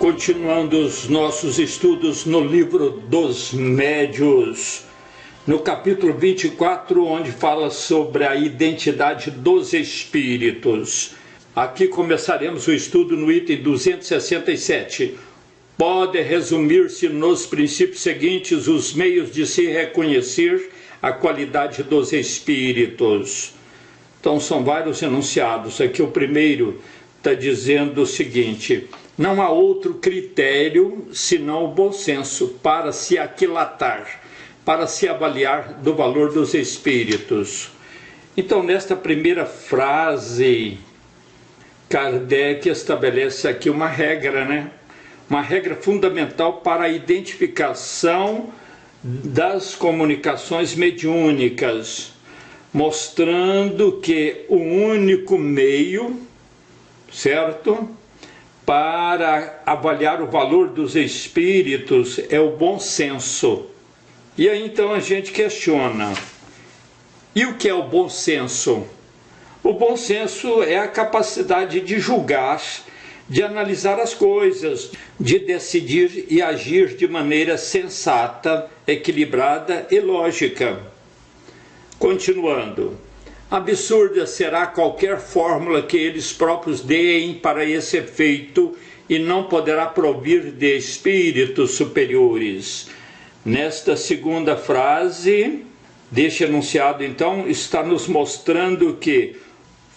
Continuando os nossos estudos no livro dos Médios, no capítulo 24, onde fala sobre a identidade dos espíritos. Aqui começaremos o estudo no item 267. Pode resumir-se nos princípios seguintes os meios de se reconhecer a qualidade dos espíritos. Então são vários enunciados. Aqui o primeiro está dizendo o seguinte: não há outro critério senão o bom senso para se aquilatar, para se avaliar do valor dos espíritos. Então, nesta primeira frase, Kardec estabelece aqui uma regra, Uma regra fundamental para a identificação das comunicações mediúnicas, mostrando que o único meio, certo?, para avaliar o valor dos espíritos é o bom senso. E aí então a gente questiona: e o que é o bom senso? O bom senso é a capacidade de julgar, de analisar as coisas, de decidir e agir de maneira sensata, equilibrada e lógica. Continuando: absurda será qualquer fórmula que eles próprios deem para esse efeito e não poderá provir de espíritos superiores. Nesta segunda frase, deste enunciado, então, está nos mostrando que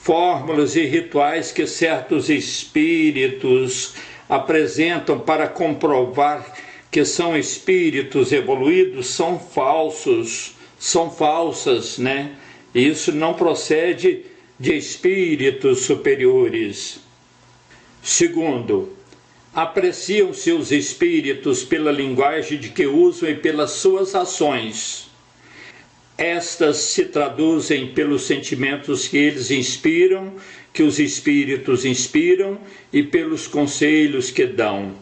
fórmulas e rituais que certos espíritos apresentam para comprovar que são espíritos evoluídos são falsos, são falsas, Isso não procede de espíritos superiores. Segundo, apreciam-se os espíritos pela linguagem de que usam e pelas suas ações. Estas se traduzem pelos sentimentos que eles inspiram, que os espíritos inspiram, e pelos conselhos que dão.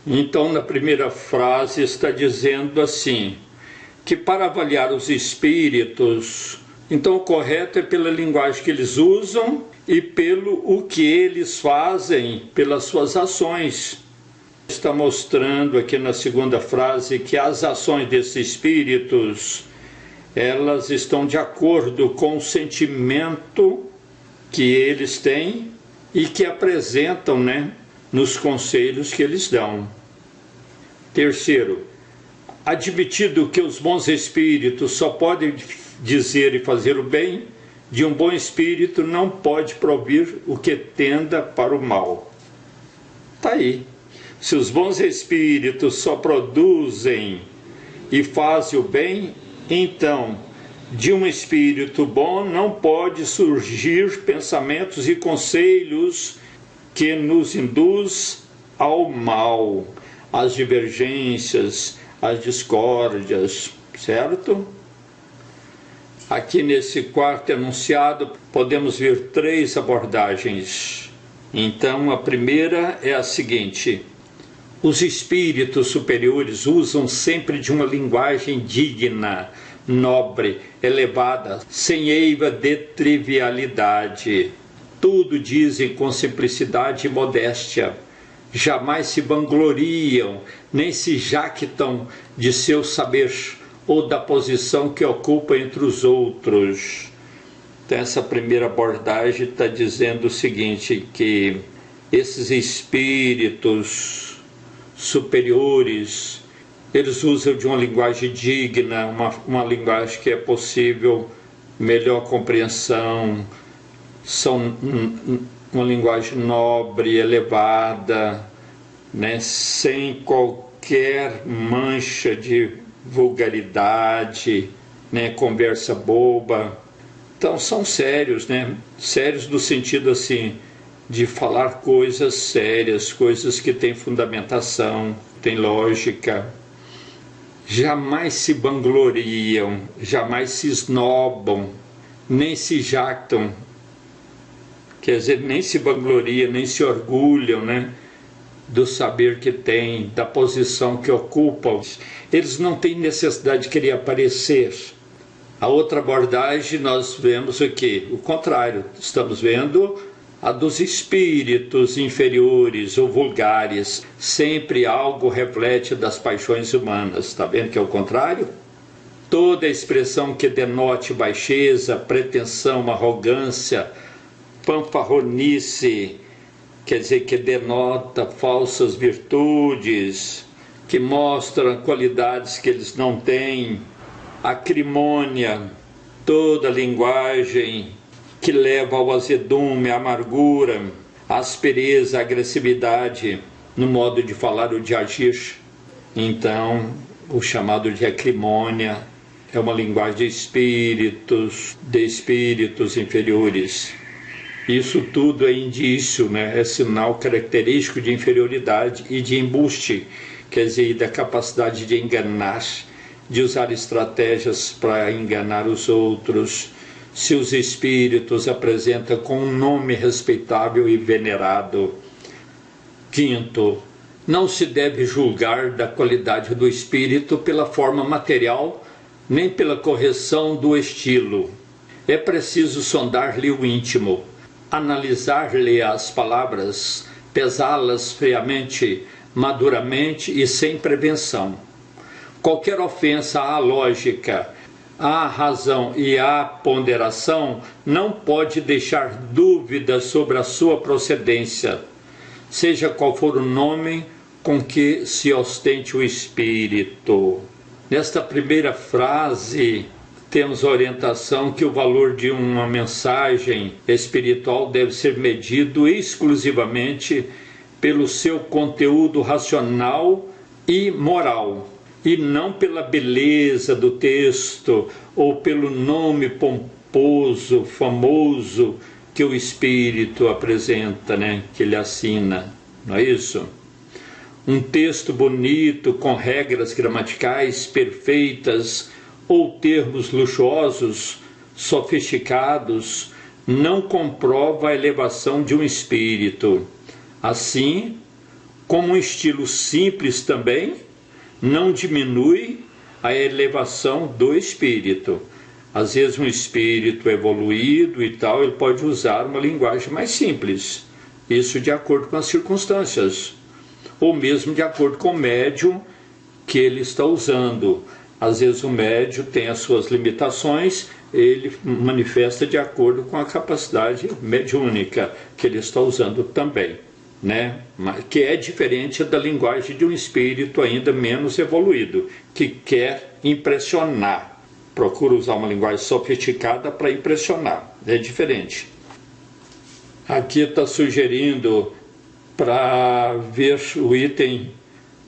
Então, na primeira frase está dizendo assim, que para avaliar os espíritos, então o correto é pela linguagem que eles usam e pelo o que eles fazem, pelas suas ações. Está mostrando aqui na segunda frase que as ações desses espíritos, elas estão de acordo com o sentimento que eles têm e que apresentam, nos conselhos que eles dão. Terceiro, admitido que os bons espíritos só podem dizer e fazer o bem, de um bom espírito não pode provir o que tenda para o mal. Está aí. Se os bons espíritos só produzem e fazem o bem, então, de um espírito bom não pode surgir pensamentos e conselhos que nos induz ao mal, às divergências, as discórdias, certo? Aqui nesse quarto enunciado podemos ver três abordagens. Então a primeira é a seguinte: os espíritos superiores usam sempre de uma linguagem digna, nobre, elevada, sem eiva de trivialidade. Tudo dizem com simplicidade e modéstia. Jamais se vangloriam, nem se jactam de seu saber ou da posição que ocupa entre os outros. Então, essa primeira abordagem está dizendo o seguinte, que esses espíritos superiores, eles usam de uma linguagem digna, uma linguagem que é possível melhor compreensão, são uma linguagem nobre, elevada, sem qualquer mancha de vulgaridade, conversa boba. Então são sérios, sérios no sentido assim, de falar coisas sérias, coisas que têm fundamentação, têm lógica. Jamais se vangloriam, jamais se esnobam, nem se jactam. Quer dizer, nem se vangloriam, nem se orgulham, do saber que têm, da posição que ocupam. Eles não têm necessidade de querer aparecer. A outra abordagem nós vemos o quê? O contrário. Estamos vendo A dos espíritos inferiores ou vulgares, sempre algo reflete das paixões humanas. Está vendo que é o contrário? Toda expressão que denote baixeza, pretensão, arrogância, fanfarronice, quer dizer, que denota falsas virtudes, que mostra qualidades que eles não têm, acrimônia, toda linguagem que leva ao azedume, à amargura, à aspereza, à agressividade no modo de falar ou de agir. Então, o chamado de acrimônia é uma linguagem de espíritos inferiores. Isso tudo é indício, é sinal característico de inferioridade e de embuste, quer dizer, da capacidade de enganar, de usar estratégias para enganar os outros. Se os espíritos apresentam com um nome respeitável e venerado. Quinto, não se deve julgar da qualidade do espírito pela forma material, nem pela correção do estilo. É preciso sondar-lhe o íntimo, analisar-lhe as palavras, pesá-las friamente, maduramente e sem prevenção. Qualquer ofensa à lógica, à razão e à ponderação não pode deixar dúvidas sobre a sua procedência, seja qual for o nome com que se ostente o espírito. Nesta primeira frase, temos a orientação que o valor de uma mensagem espiritual deve ser medido exclusivamente pelo seu conteúdo racional e moral, e não pela beleza do texto ou pelo nome pomposo, famoso que o espírito apresenta, que ele assina, não é isso? Um texto bonito, com regras gramaticais perfeitas ou termos luxuosos, sofisticados, não comprova a elevação de um espírito. Assim, como um estilo simples também, não diminui a elevação do espírito. Às vezes um espírito evoluído e tal, ele pode usar uma linguagem mais simples, isso de acordo com as circunstâncias, ou mesmo de acordo com o médium que ele está usando. Às vezes o médium tem as suas limitações, ele manifesta de acordo com a capacidade mediúnica que ele está usando também, que é diferente da linguagem de um espírito ainda menos evoluído, que quer impressionar, procura usar uma linguagem sofisticada para impressionar, é diferente. Aqui está sugerindo para ver o item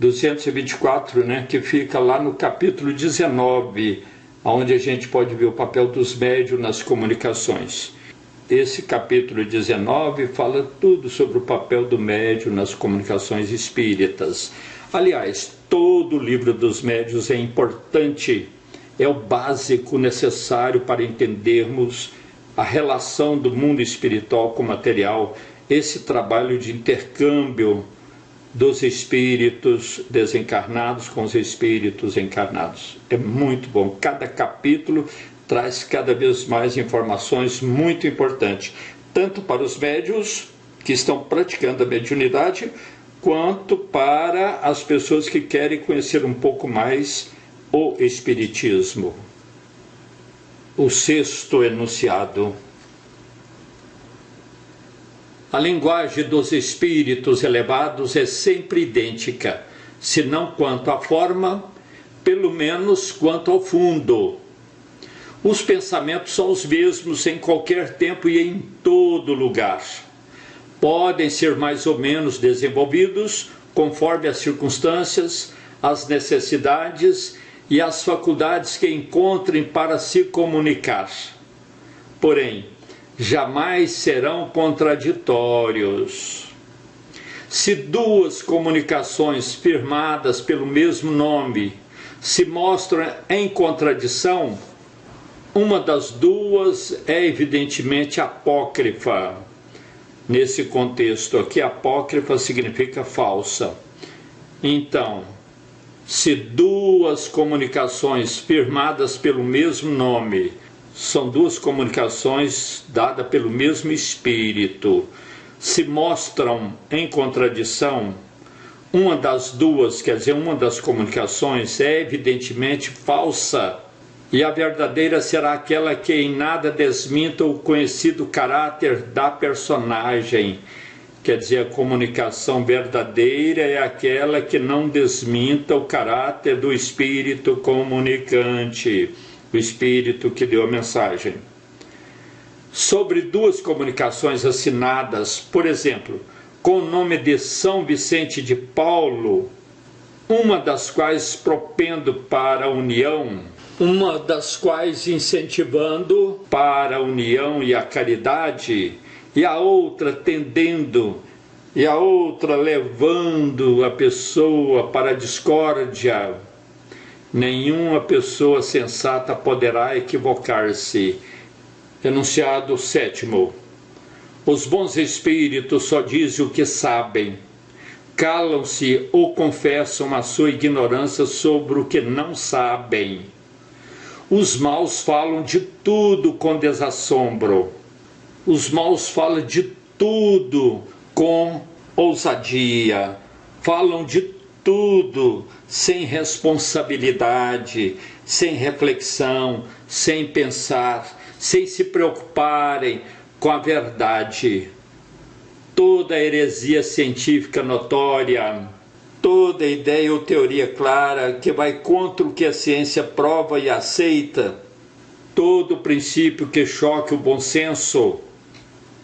224, que fica lá no capítulo 19, onde a gente pode ver o papel dos médiuns nas comunicações. Esse capítulo 19 fala tudo sobre o papel do médium nas comunicações espíritas. Aliás, todo o livro dos médiuns é importante, é o básico necessário para entendermos a relação do mundo espiritual com o material, esse trabalho de intercâmbio dos espíritos desencarnados com os espíritos encarnados. É muito bom. Cada capítulo traz cada vez mais informações muito importantes, tanto para os médiuns que estão praticando a mediunidade, quanto para as pessoas que querem conhecer um pouco mais o espiritismo. O sexto enunciado. A linguagem dos espíritos elevados é sempre idêntica, se não quanto à forma, pelo menos quanto ao fundo. Os pensamentos são os mesmos em qualquer tempo e em todo lugar. Podem ser mais ou menos desenvolvidos conforme as circunstâncias, as necessidades e as faculdades que encontrem para se comunicar. Porém, jamais serão contraditórios. Se duas comunicações firmadas pelo mesmo nome se mostram em contradição, uma das duas é evidentemente apócrifa. Nesse contexto aqui, apócrifa significa falsa. Então, se duas comunicações firmadas pelo mesmo nome são duas comunicações dadas pelo mesmo espírito, se mostram em contradição, uma das duas, quer dizer, uma das comunicações é evidentemente falsa, e a verdadeira será aquela que em nada desminta o conhecido caráter da personagem. Quer dizer, a comunicação verdadeira é aquela que não desminta o caráter do espírito comunicante, o espírito que deu a mensagem. Sobre duas comunicações assinadas, por exemplo, com o nome de São Vicente de Paulo, uma das quais propendo para a união, uma das quais incentivando para a união e a caridade, e a outra tendendo, e a outra levando a pessoa para a discórdia. Nenhuma pessoa sensata poderá equivocar-se. Enunciado 7º. Os bons espíritos só dizem o que sabem. Calam-se ou confessam a sua ignorância sobre o que não sabem. Os maus falam de tudo com desassombro. Os maus falam de tudo com ousadia. Falam de tudo sem responsabilidade, sem reflexão, sem pensar, sem se preocuparem com a verdade. Toda heresia científica notória, toda ideia ou teoria clara que vai contra o que a ciência prova e aceita, todo princípio que choque o bom senso,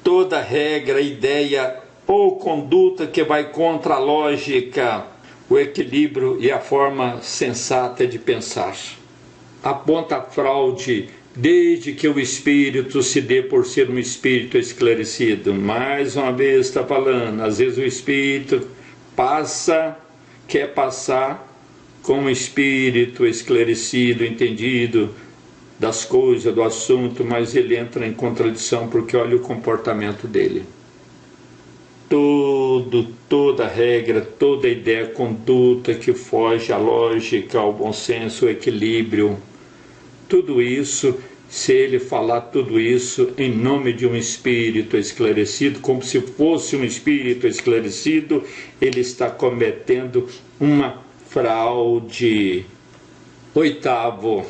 toda regra, ideia ou conduta que vai contra a lógica, o equilíbrio e a forma sensata de pensar. Aponta a fraude desde que o espírito se dê por ser um espírito esclarecido. Mais uma vez está falando, às vezes o espírito quer passar com um espírito esclarecido, entendido das coisas, do assunto, mas ele entra em contradição porque olha o comportamento dele. Toda regra, toda ideia, conduta que foge à lógica, ao bom senso, ao equilíbrio, tudo isso, se ele falar tudo isso em nome de um espírito esclarecido, como se fosse um espírito esclarecido, ele está cometendo uma fraude. 8º,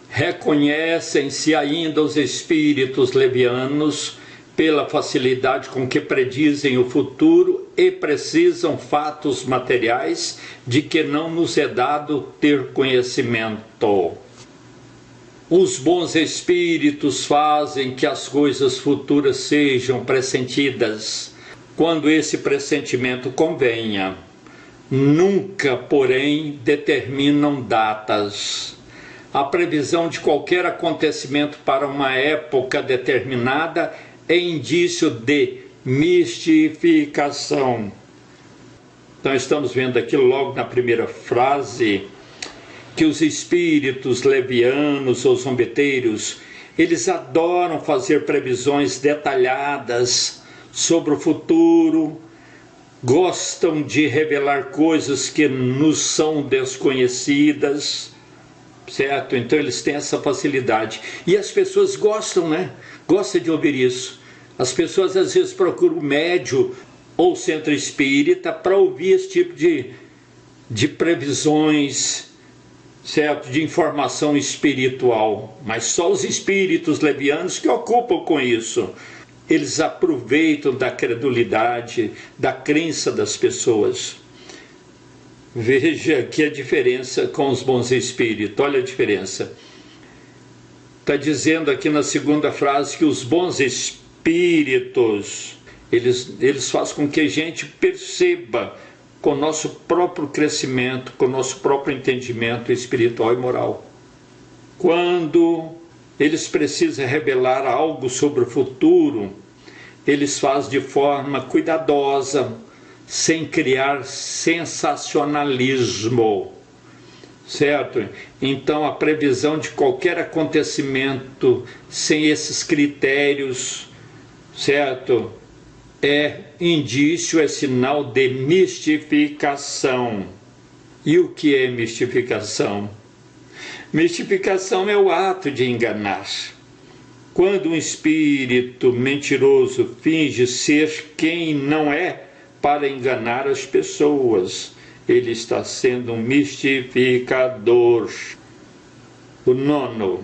reconhecem-se ainda os espíritos levianos pela facilidade com que predizem o futuro e precisam fatos materiais de que não nos é dado ter conhecimento. Os bons espíritos fazem que as coisas futuras sejam pressentidas, quando esse pressentimento convenha. Nunca, porém, determinam datas. A previsão de qualquer acontecimento para uma época determinada é indício de mistificação. Então estamos vendo aqui logo na primeira frase que os espíritos levianos ou zombeteiros, eles adoram fazer previsões detalhadas sobre o futuro, gostam de revelar coisas que nos são desconhecidas, certo? Então eles têm essa facilidade. E as pessoas gostam, né? Gostam de ouvir isso. As pessoas às vezes procuram médium ou centro espírita para ouvir esse tipo de previsões, certo? De informação espiritual. Mas só os espíritos levianos que ocupam com isso. Eles aproveitam da credulidade, da crença das pessoas. Veja aqui a diferença com os bons espíritos. Olha a diferença. Está dizendo aqui na segunda frase que os bons espíritos, eles fazem com que a gente perceba com o nosso próprio crescimento, com o nosso próprio entendimento espiritual e moral. Quando eles precisam revelar algo sobre o futuro, eles fazem de forma cuidadosa, sem criar sensacionalismo, certo? Então a previsão de qualquer acontecimento sem esses critérios, certo? É indício, é sinal de mistificação. E o que é mistificação? Mistificação é o ato de enganar. Quando um espírito mentiroso finge ser quem não é para enganar as pessoas, ele está sendo um mistificador. O 9.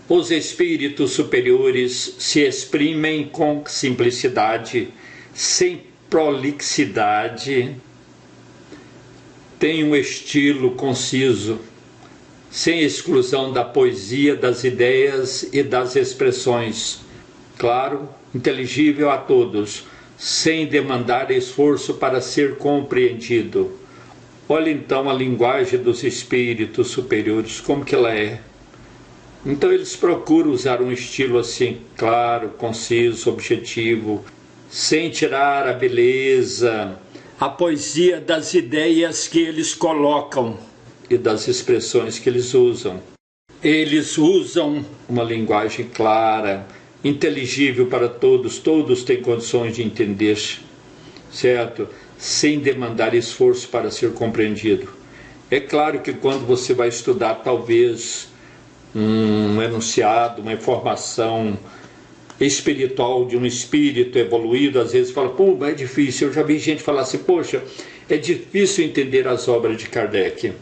Os espíritos superiores se exprimem com simplicidade, sem prolixidade, têm um estilo conciso, sem exclusão da poesia, das ideias e das expressões, claro, inteligível a todos, sem demandar esforço para ser compreendido. Olha então a linguagem dos espíritos superiores, como que ela é. Então eles procuram usar um estilo assim, claro, conciso, objetivo, sem tirar a beleza, a poesia das ideias que eles colocam e das expressões que eles usam. Eles usam uma linguagem clara, inteligível para todos, todos têm condições de entender, certo? Sem demandar esforço para ser compreendido. É claro que quando você vai estudar talvez um enunciado, uma informação espiritual de um espírito evoluído, às vezes fala, pô, mas é difícil. Eu já vi gente falar assim, poxa, é difícil entender as obras de Kardec.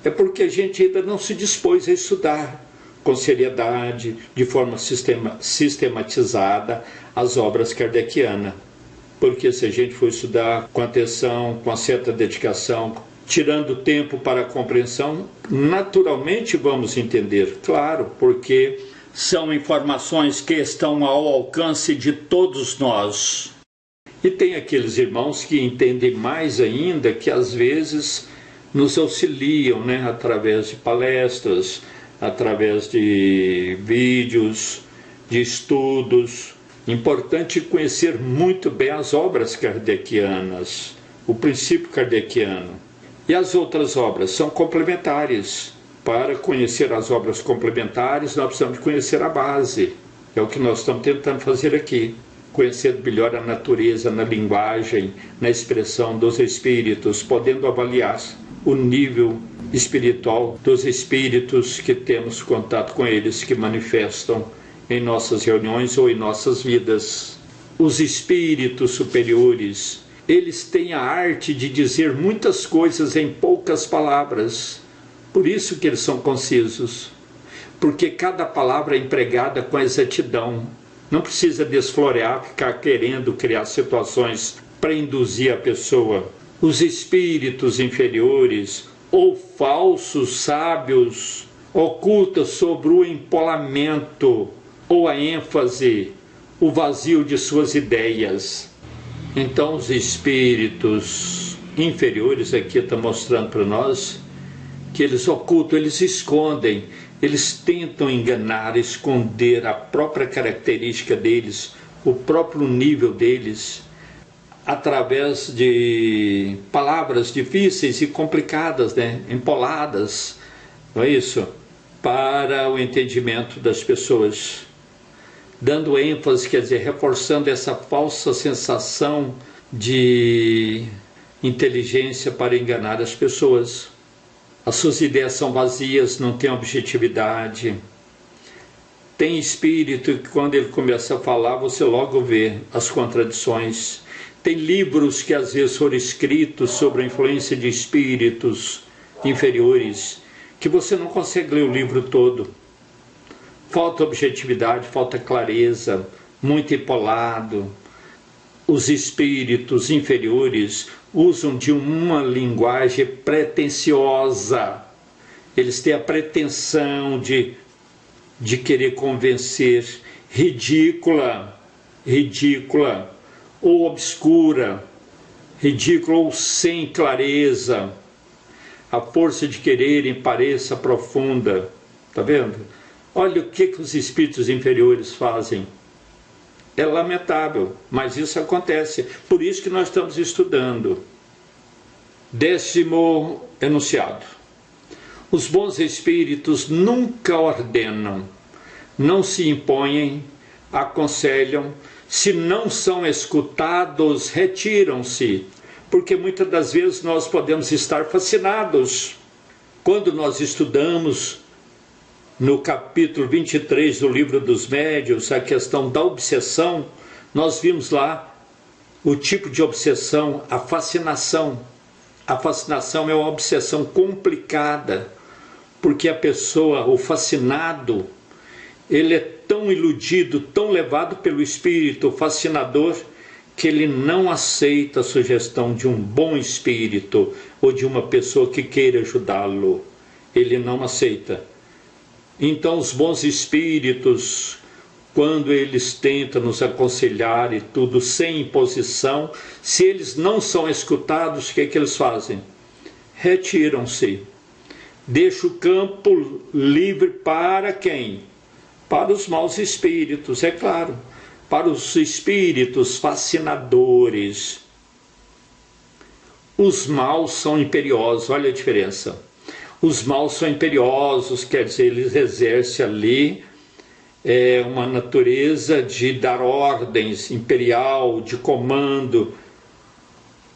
É porque a gente ainda não se dispôs a estudar com seriedade, de forma sistematizada, as obras kardecianas. Porque se a gente for estudar com atenção, com certa dedicação, tirando tempo para a compreensão, naturalmente vamos entender, claro, porque são informações que estão ao alcance de todos nós. E tem aqueles irmãos que entendem mais ainda, que às vezes nos auxiliam, né, através de palestras, através de vídeos, de estudos. Importante conhecer muito bem as obras kardecianas, o princípio kardeciano. E as outras obras são complementares. Para conhecer as obras complementares, nós precisamos conhecer a base. É o que nós estamos tentando fazer aqui. Conhecer melhor a natureza, na linguagem, na expressão dos espíritos, podendo avaliar o nível espiritual dos espíritos que temos contato com eles, que manifestam em nossas reuniões ou em nossas vidas. Os espíritos superiores, eles têm a arte de dizer muitas coisas em poucas palavras. Por isso que eles são concisos. Porque cada palavra é empregada com exatidão. Não precisa desflorear, ficar querendo criar situações para induzir a pessoa. Os espíritos inferiores ou falsos sábios ocultam sobre o empolamento ou a ênfase, o vazio de suas ideias. Então os espíritos inferiores aqui estão mostrando para nós que eles ocultam, eles escondem, eles tentam enganar, esconder a própria característica deles, o próprio nível deles, através de palavras difíceis e complicadas, né? Empoladas, não é isso? Para o entendimento das pessoas. Dando ênfase, quer dizer, reforçando essa falsa sensação de inteligência para enganar as pessoas. As suas ideias são vazias, não têm objetividade. Tem espírito que quando ele começa a falar, você logo vê as contradições. Tem livros que às vezes foram escritos sobre a influência de espíritos inferiores, que você não consegue ler o livro todo. Falta objetividade, falta clareza, muito empolado. Os espíritos inferiores usam de uma linguagem pretensiosa. Eles têm a pretensão de querer convencer, ridícula, ou obscura, ridícula ou sem clareza. A força de quererem pareça profunda. Está vendo? Olha o que os espíritos inferiores fazem. É lamentável, mas isso acontece. Por isso que nós estamos estudando. 10º enunciado. Os bons espíritos nunca ordenam, não se impõem, aconselham. Se não são escutados, retiram-se. Porque muitas das vezes nós podemos estar fascinados. Quando nós estudamos no capítulo 23 do Livro dos Médiuns, a questão da obsessão, nós vimos lá o tipo de obsessão, a fascinação. A fascinação é uma obsessão complicada, porque a pessoa, o fascinado, ele é tão iludido, tão levado pelo espírito fascinador, que ele não aceita a sugestão de um bom espírito ou de uma pessoa que queira ajudá-lo. Ele não aceita. Então os bons espíritos, quando eles tentam nos aconselhar e tudo, sem imposição, se eles não são escutados, o que é que eles fazem? Retiram-se. Deixa o campo livre para quem? Para os maus espíritos, é claro. Para os espíritos fascinadores. Os maus são imperiosos, olha a diferença. Os maus são imperiosos, quer dizer, eles exercem ali uma natureza de dar ordens imperial, de comando,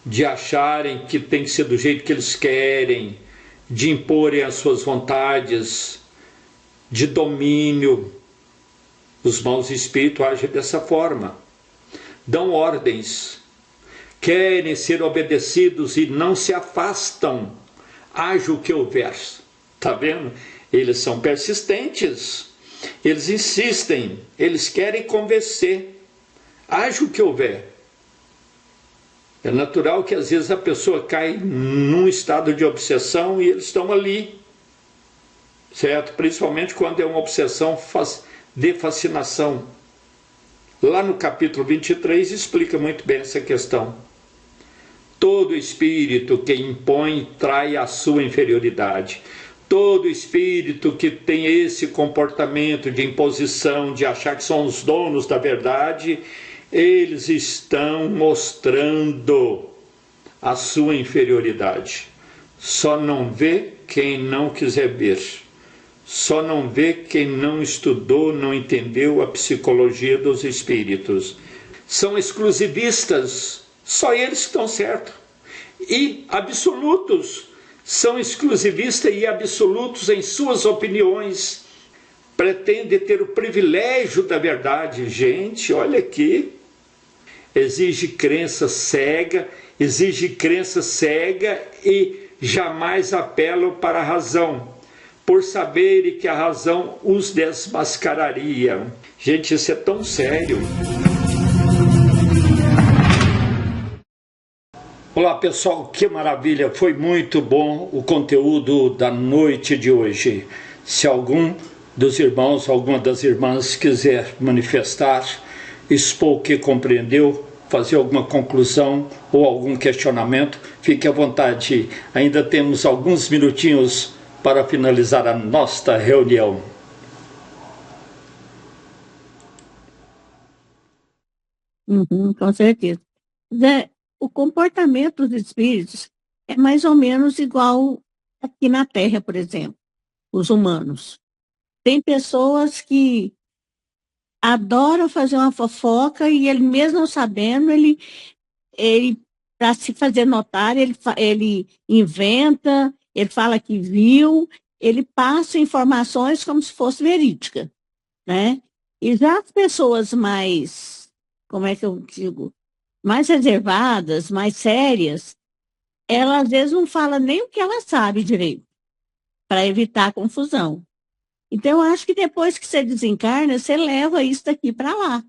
de acharem que tem que ser do jeito que eles querem, de imporem as suas vontades, de domínio. Os maus espíritos agem dessa forma. Dão ordens, querem ser obedecidos e não se afastam. Haja o que houver. Está vendo? Eles são persistentes. Eles insistem. Eles querem convencer. Haja o que houver. É natural que às vezes a pessoa cai num estado de obsessão e eles estão ali. Certo? Principalmente quando é uma obsessão de fascinação. Lá no capítulo 23 explica muito bem essa questão. Todo espírito que impõe trai a sua inferioridade. Todo espírito que tem esse comportamento de imposição, de achar que são os donos da verdade, eles estão mostrando a sua inferioridade. Só não vê quem não quiser ver. Só não vê quem não estudou, não entendeu a psicologia dos espíritos. São exclusivistas, só eles que estão certos. E absolutos, são exclusivistas e absolutos em suas opiniões. Pretendem ter o privilégio da verdade. Gente, olha aqui. Exige crença cega e jamais apelam para a razão, por saberem que a razão os desmascararia. Gente, isso é tão sério. Olá pessoal, que maravilha, foi muito bom o conteúdo da noite de hoje. Se algum dos irmãos, alguma das irmãs quiser manifestar, expor o que compreendeu, fazer alguma conclusão ou algum questionamento, fique à vontade. Ainda temos alguns minutinhos para finalizar a nossa reunião. Com certeza. Zé, o comportamento dos espíritos é mais ou menos igual aqui na Terra, por exemplo, os humanos. Tem pessoas que adoram fazer uma fofoca e ele mesmo não sabendo, ele para se fazer notar, ele inventa, ele fala que viu, ele passa informações como se fosse verídica, né? E já as pessoas mais, como é que eu digo, mais reservadas, mais sérias, ela às vezes não fala nem o que ela sabe direito, para evitar confusão. Então, eu acho que depois que você desencarna, você leva isso daqui para lá.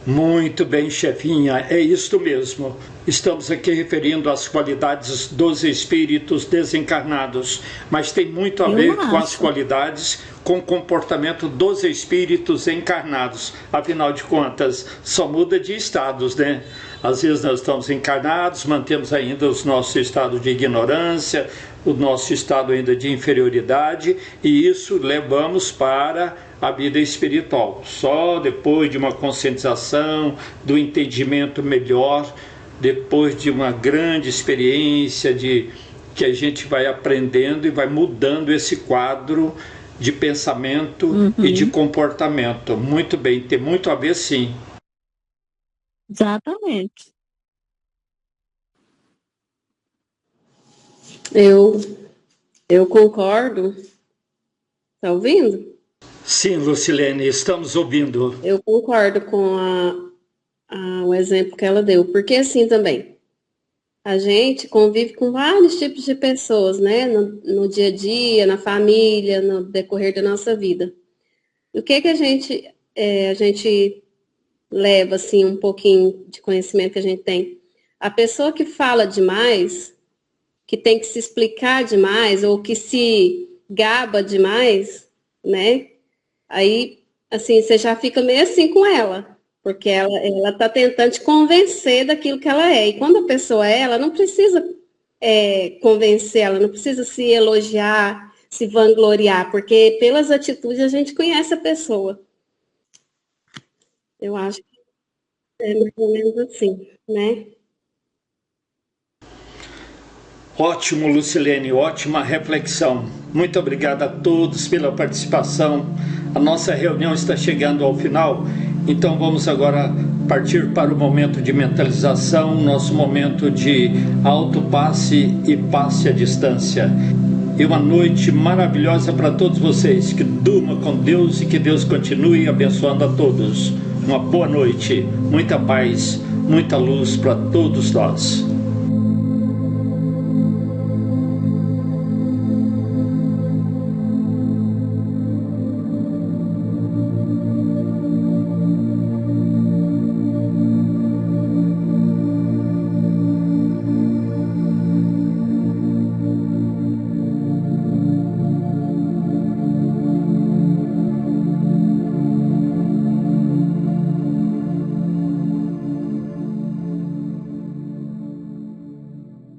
Muito bem, chefinha, é isto mesmo. Estamos aqui referindo às qualidades dos espíritos desencarnados, mas tem muito a ver com as qualidades, com o comportamento dos espíritos encarnados. Afinal de contas, só muda de estados, né? Às vezes nós estamos encarnados, mantemos ainda o nosso estado de ignorância, o nosso estado ainda de inferioridade, e isso levamos para a vida espiritual. Só depois de uma conscientização, do entendimento melhor, depois de uma grande experiência, que a gente vai aprendendo e vai mudando esse quadro de pensamento e de comportamento. Muito bem, tem muito a ver, sim. Exatamente. Eu concordo Tá ouvindo? Sim, Lucilene, estamos ouvindo. Eu concordo com o exemplo que ela deu, porque assim também, a gente convive com vários tipos de pessoas, né? No dia a dia, na família, no decorrer da nossa vida. E o que a gente leva, assim, um pouquinho de conhecimento que a gente tem? A pessoa que fala demais, que tem que se explicar demais, ou que se gaba demais, né? Aí, assim, você já fica meio assim com ela, porque ela tá tentando te convencer daquilo que ela é. E quando a pessoa é, ela não precisa convencer, ela não precisa se elogiar, se vangloriar, porque pelas atitudes a gente conhece a pessoa. Eu acho que é mais ou menos assim, né? Ótimo, Lucilene, ótima reflexão. Muito obrigado a todos pela participação. A nossa reunião está chegando ao final, então vamos agora partir para o momento de mentalização, nosso momento de autopasse e passe à distância. E uma noite maravilhosa para todos vocês. Que durma com Deus e que Deus continue abençoando a todos. Uma boa noite, muita paz, muita luz para todos nós.